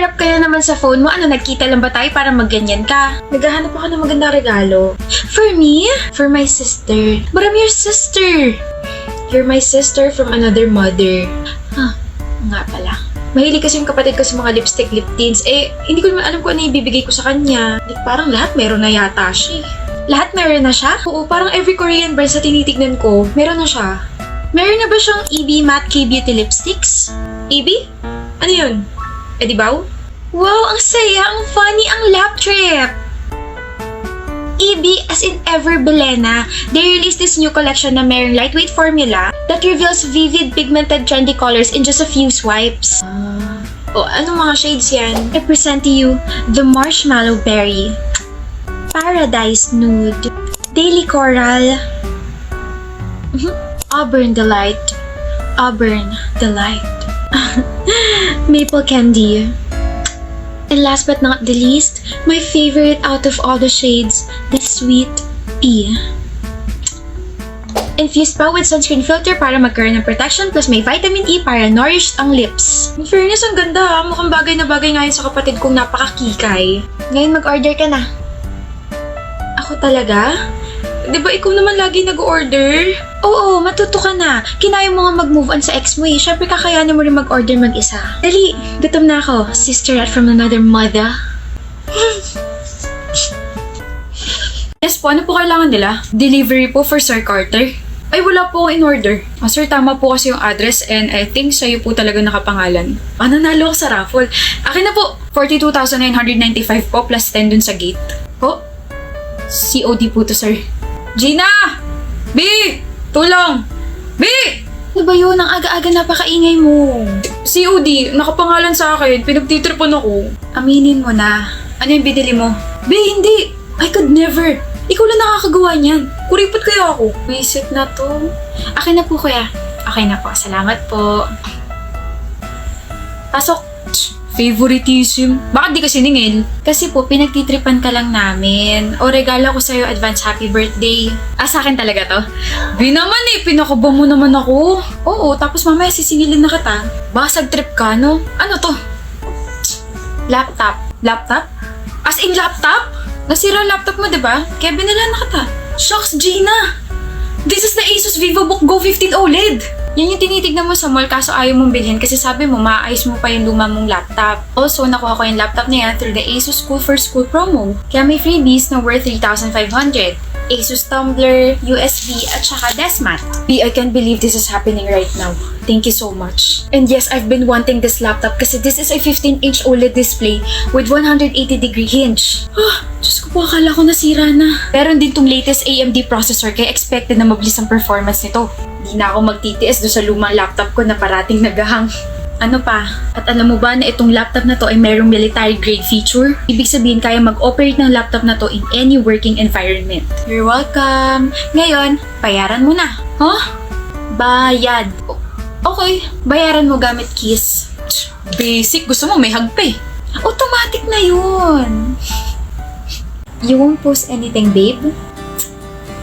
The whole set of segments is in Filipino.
harap ka na naman sa phone mo. Ano, nagkita lang ba tayo para magganyan ka? Naghahanap ako ng magandang regalo. For me? For my sister. But I'm your sister. You're my sister from another mother. Nga pala. Mahilig kasi yung kapatid ko sa mga lipstick, lip tints. Hindi ko naman alam kung ano ibibigay ko sa kanya. Parang lahat meron na yata siya. Lahat meron na siya? Oo, parang every Korean brand sa tinitignan ko, meron na siya. Meron na ba siyang EB Matte K-Beauty Lipsticks? EB? Ano yun? Edibaw? Wow, ang saya, ang funny, ang lap trip! EB as in Ever Belena, they released this new collection na merong lightweight formula that reveals vivid pigmented trendy colors in just a few swipes. Anong mga shades yan? I present to you the Marshmallow Berry, Paradise Nude, Daily Coral, Auburn Delight, Maple Candy, and last but not the least, my favorite out of all the shades, the Sweet Pea. Infused pa with sunscreen filter para magkaroon ng protection plus may vitamin E para nourished ang lips. In fairness, ang ganda ha. Mukhang bagay na bagay ngayon sa kapatid kong napakakikay. Ngayon mag-order ka na. Ako talaga? Di ba ikaw naman lagi nag-order? Oo, matuto ka na. Kinaya mo nga mag-move on sa ex mo eh. Siyempre kakayanin mo rin mag-order mag-isa. Dali, gutom na ako. Sister rat from another mother. Yes po, ano po kailangan nila? Delivery po for Sir Carter? Ay, wala po akong in-order. Sir, tama po kasi yung address and I think sa'yo po talaga nakapangalan. Nanalo ako sa raffle. Akin na po, 42,995 po plus 10 dun sa gate. Po? COD po to, sir. Gina! B! Tulong! B! Ano ba yun? Ang aga-aga napakaingay mo. COD, nakapangalan sa akin. Pinagtitripon ako. Aminin mo na. Ano yung binili mo? B, hindi! I could never! Ikaw lang nakakagawa niyan. Kuripot kaya ako. Visit na to. Akin na po, kuya. Okay na po. Salamat po. Pasok! Favoritism. Bakit di ka siningil? Kasi po, pinagtitripan ka lang namin. O regalo ko sa'yo advance happy birthday. Sa akin talaga to? Di naman pinakaba mo naman ako. Oo, tapos mamaya sisingilin na kita. Basag trip ka, no? Ano to? Laptop. Laptop? As in laptop? Nasira ang laptop mo, diba? Kaya binila na kita. Shucks, Gina! This is the Asus VivoBook Go 15 OLED! Yan yung tinitignan mo sa mall kaso ayaw mong bilhin kasi sabi mo maayos mo pa yung luma mong laptop. Also, nakuha ko yung laptop na yan through the Asus School for School promo. Kaya may freebies na worth 3,500. Asus Tumbler, USB, at saka Desmat. B, I can't believe this is happening right now. Thank you so much. And yes, I've been wanting this laptop kasi this is a 15-inch OLED display with 180-degree hinge. Diyos ko po, akala ko nasira na. Meron din tong latest AMD processor kaya expected na mabilis ang performance nito. Di na ako magtitiis doon sa lumang laptop ko na parating nagahang. Ano pa? At alam mo ba na itong laptop na to ay mayroong military grade feature? Ibig sabihin kaya mag-operate ng laptop na to in any working environment. You're welcome. Ngayon, bayaran mo na. Huh? Bayad. Okay, bayaran mo gamit Kiss. Basic, gusto mo may hagpe. Automatic na yun. You won't post anything, babe?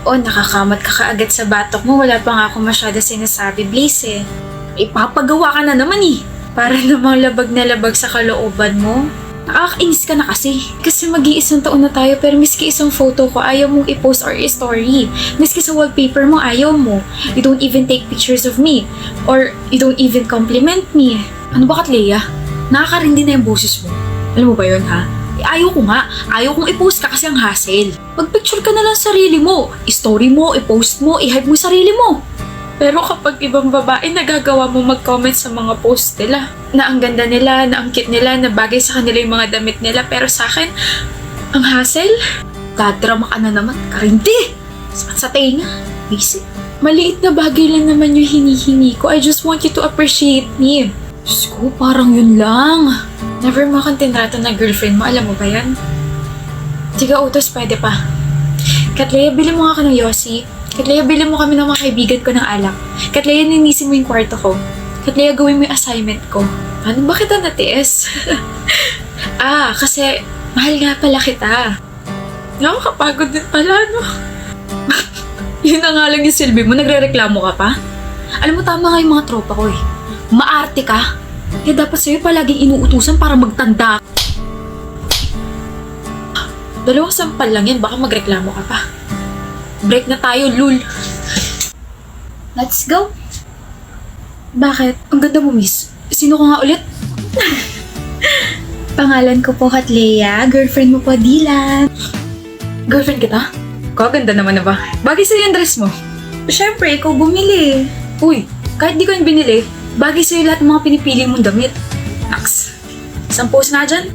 Nakakamot ka kaagad sa batok mo. Wala pa nga ako masyado sinasabi, Blaze eh. Ipapagawa ka na naman eh. Para namang labag na labag sa kalooban mo. Nakakainis ka na kasi. Kasi mag-iisang taon na tayo pero miski isang photo ko ayaw mong i-post or i-story. Miski sa wallpaper mo ayaw mo. You don't even take pictures of me. Or you don't even compliment me. Ano ba Katleya? Nakakarindi na yung boses mo. Alam mo ba yun ha? Ayaw ko nga. Ayaw kong i-post ka kasi ang hassle. Mag-picture ka na lang sarili mo. I-story mo, i-post mo, i-hype mo sarili mo. Pero kapag ibang babae, nagagawa mo mag-comment sa mga post nila. Na ang ganda nila, na ang cute nila, na bagay sa kanila yung mga damit nila. Pero sa akin, ang hassle. Dadrama ka na naman. Karindi! Sa tenga. Basic. Maliit na bagay lang naman yung hinihingi ko. I just want you to appreciate me. Diyos ko, parang yun lang. Never mo akong tinrato na girlfriend mo. Alam mo ba yan? Tiga utos, pwede pa. Katleya, bili mo nga ako ng Yossi. Katleya, bili mo kami ng mga kaibigan ko ng alak. Katleya, ninisin mo yung kwarto ko. Katleya, gawin mo yung assignment ko. Ano ba kita natiis? Kasi mahal nga pala kita. Nakakapagod din pala, no? Yun na nga lang yung silbi mo, nagre-reklamo ka pa? Alam mo, tama nga yung mga tropa ko eh. Maarte ka. Kaya dapat sa'yo palaging inuutusan para magtanda. Dalawang sampal lang yan, baka magreklamo ka pa. Break na tayo, lul. Let's go. Bakit? Ang ganda mo, miss. Sino ko nga ulit? Pangalan ko po Katlea, girlfriend mo po Dylan. Girlfriend kita? Kaganda naman na ba? Bagay sa'yo yung dress mo. Siyempre, ikaw bumili. Uy, kahit di ko yung binili, bagay sa'yo lahat ng mga pinipili mong damit. Naks. Isang pose nga dyan.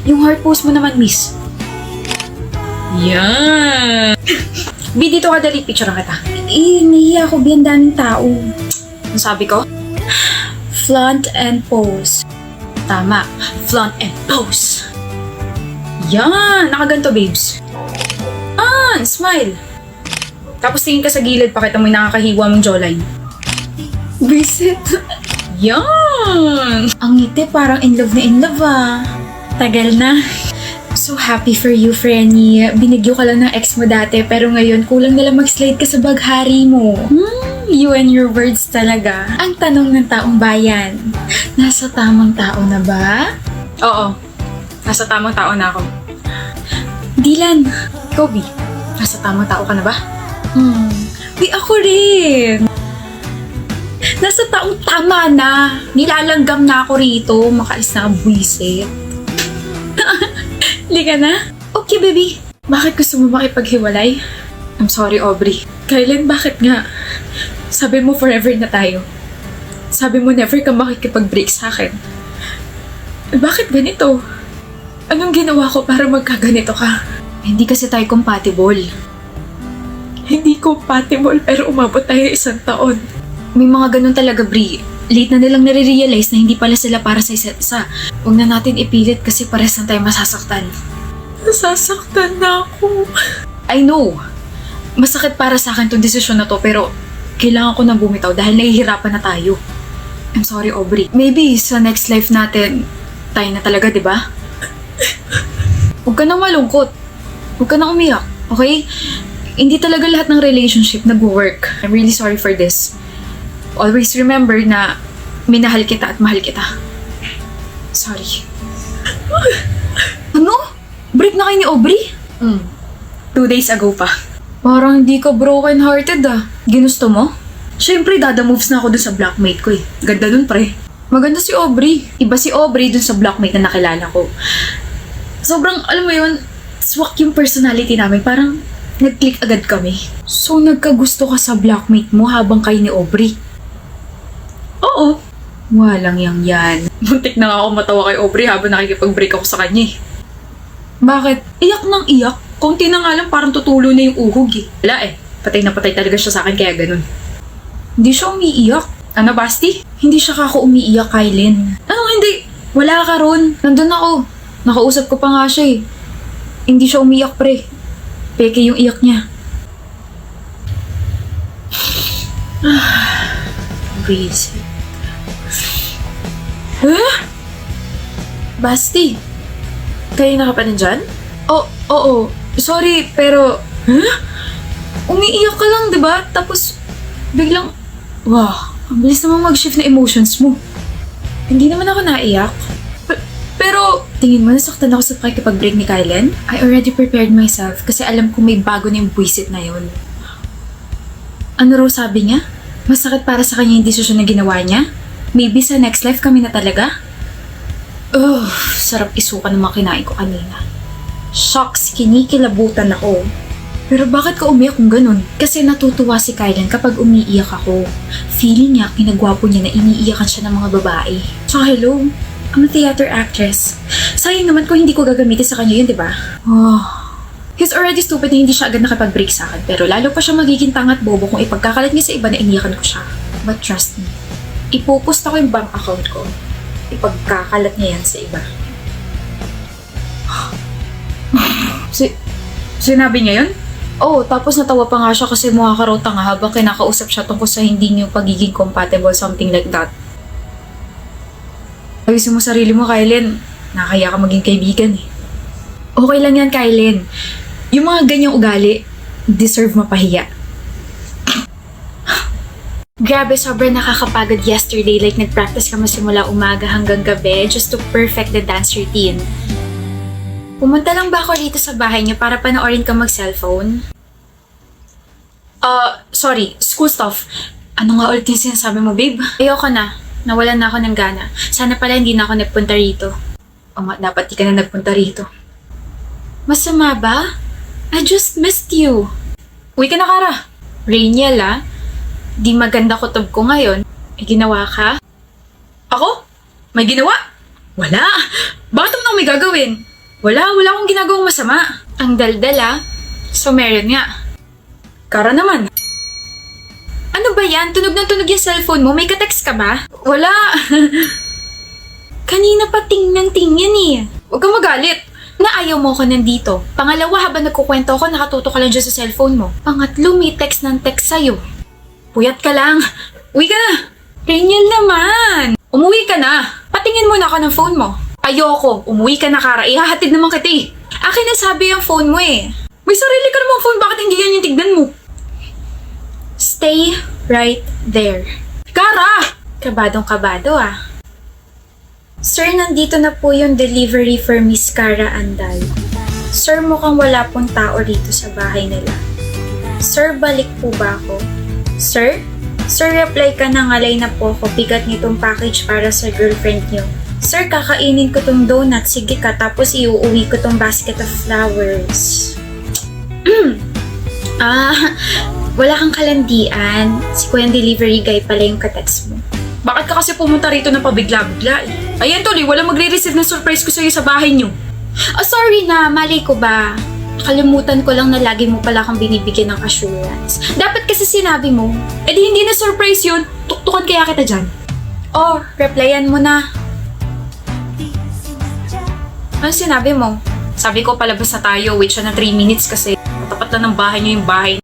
Yung heart pose mo naman, miss. Yan! Bi, dito ka dali, picture kita. Nahiya ako, biyan daming tao. Ang sabi ko? Flaunt and pose. Tama. Flaunt and pose. Yan! Nakaganto, babes. Smile. Tapos tingin ka sa gilid, pakita mo yung nakakahiwa mong jawline. Visit. Yan! Ang ngiti parang in love ah. Tagal na. So happy for you, Frenny. Binigyo ka lang ng ex mo dati, pero ngayon kulang na lang mag-slide ka sa baghari mo. You and your words talaga. Ang tanong ng taong bayan, nasa tamang tao na ba? Oo. Nasa tamang tao na ako. Dylan. Kobe, nasa tamang tao ka na ba? Di ako rin. Nasa taong tama na. Nilalanggam na ako rito. Makaalis na ang buwisit. Liga na? Okay, baby. Bakit gusto mo makipaghiwalay? I'm sorry, Aubrey. Kailan, bakit nga? Sabi mo forever na tayo. Sabi mo never ka makikipag-break sa akin. Bakit ganito? Anong ginawa ko para magkaganito ka? Hindi kasi tayo compatible. Hindi compatible pero umabot tayo 1 taon. May mga ganun talaga, Bri. Late na nilang nare-realize na hindi pala sila para sa isa't isa. Huwag na natin ipilit kasi pares na tayo masasaktan. Nasasaktan na ako. I know. Masakit para sa akin tong desisyon na to pero kailangan ko nang bumitaw dahil nahihirapan na tayo. I'm sorry, Aubrey. Maybe sa next life natin, tayo na talaga, di ba? Huwag ka nang malungkot. Huwag ka nang umiyak, okay? Hindi talaga lahat ng relationship nag-work. I'm really sorry for this. Always remember na minahal kita at mahal kita. Sorry. Ano? Break na kayo ni Aubrey? 2 days ago pa. Parang hindi ka broken-hearted ah. Ginusto mo? Siyempre, dada moves na ako dun sa blockmate ko eh. Ganda dun, pre. Maganda si Aubrey. Iba si Aubrey dun sa blockmate na nakilala ko. Sobrang, alam mo yun, swak yung personality namin. Parang nag-click agad kami. So, nagkagusto ka sa blockmate mo habang kayo ni Aubrey? Oo. Walang yan. Muntik na nga ako matawa kay Aubrey habang nakikipag-break ako sa kanya eh. Bakit? Iyak nang iyak. Konti na nga lang parang tutulo na yung uhog eh. Wala eh. Patay na patay talaga siya sa akin kaya ganun. Hindi siya umiiyak. Ano, Basti? Hindi siya kako umiiyak, Kylin. Anong hindi? Wala ka ron. Nandun ako. Nakausap ko pa nga siya eh. Hindi siya umiiyak, pre. Peke yung iyak niya. Breezy. Huh? Basti? Kayo na ka pa nandyan? Oo. Sorry, pero... Huh? Umiiyak ka lang, diba? Tapos, biglang... Wow, ang bilis namang mag-shift na emotions mo. Hindi naman ako naiyak. Pero, tingin mo nasaktan ako sa pakikipag-break ni Kylen? I already prepared myself kasi alam ko may bago na yung buwisit na yun. Ano raw sabi niya? Masakit para sa kanya yung desisyon na ginawa niya? Maybe sa next life kami na talaga? Sarap isuka ng mga kinain ko kanina. Shocks, kinikilabutan ako. Pero bakit ka umiyak kung ganun? Kasi natutuwa si Kylen kapag umiiyak ako. Feeling niya, kinagwapo niya na iniiyakan siya ng mga babae. So hello, I'm a theater actress. Sayang naman kung hindi ko gagamitin sa kanya yun, di ba? He's already stupid na hindi siya agad nakapag-break sa akin. Pero lalo pa siya magiging tangat bobo kung ipagkakalat niya sa iba na iniyakan ko siya. But trust me, ipopost ako yung bank account ko. Ipagkakalat niya yan sa iba. Sinabi niya yun? Oo, tapos natawa pa nga siya kasi mukha ka raw tanga habang kinakausap siya tungkol sa hindi niyo pagiging compatible, something like that. Ayusin mo sarili mo, Kylen. Nakakaya ka maging kaibigan eh. Okay lang yan, Kylen. Yung mga ganyang ugali, deserve mapahiya. Grabe, sobrang nakakapagod yesterday. Like, nag-practice kami simula umaga hanggang gabi just to perfect the dance routine. Pumunta lang ba ako dito sa bahay niyo para panoorin ka mag-cellphone? Sorry. School stuff. Ano nga ulit yung sinasabi mo, babe? Ayoko na. Nawalan na ako ng gana. Sana pala hindi na ako nagpunta rito. O nga, dapat di ka na nagpunta rito. Masama ba? I just missed you. Uwi ka na, Kara. Rainiel, ah. Di maganda kutob ko ngayon. May ginawa ka? Ako? May ginawa? Wala. Bakit mo na may gagawin? Wala akong ginagawang masama. Ang daldala. So meron nga. Kara naman. Ano ba yan? Tunog ng tunog yung cellphone mo. May ka-text ka ba? Wala. Kanina pa tingnan eh. Huwag kang magalit. Na ayaw mo ko nandito. Pangalawa, habang nagkukwento ako, nakatuto ka lang dyan sa cellphone mo. Pangatlo, may text ng text sa'yo. Puyat ka lang. Uwi ka na. Rainiel naman. Umuwi ka na. Patingin mo na ako ng phone mo. Ayoko. Umuwi ka na, Kara. Ihahatid naman kita eh. Akin na sabi yung phone mo eh. May sarili ka namang phone. Bakit hindi yan yung tignan mo? Stay right there. Kara! Kabadong-kabado ah. Sir, nandito na po yung delivery for Miss Kara Andal. Sir, mukhang wala pong tao rito sa bahay nila. Sir, balik po ba ako? Sir? Sir, reply ka na, ngalay na po ako. Bigat nitong package para sa girlfriend niyo. Sir, kakainin ko tong donut. Sige ka, tapos iuuwi ko tong basket of flowers. Wala kang kalandian. Si Kuyang delivery guy pala yung katext mo. Bakit ka kasi pumunta rito ng pabigla-bigla eh? Ayan tuloy, wala magre-receive ng surprise ko sa'yo sa bahay niyo. Sorry na, mali ko ba? Nakalimutan ko lang na lagi mo pala akong binibigyan ng assurance. Dapat kasi sinabi mo. Eh di hindi na surprise yun. Tuktukan kaya kita dyan. Replyan mo na. Ano sinabi mo? Sabi ko palabas na tayo, wait siya na 3 minutes kasi matapat lang ng bahay niyo yung bahay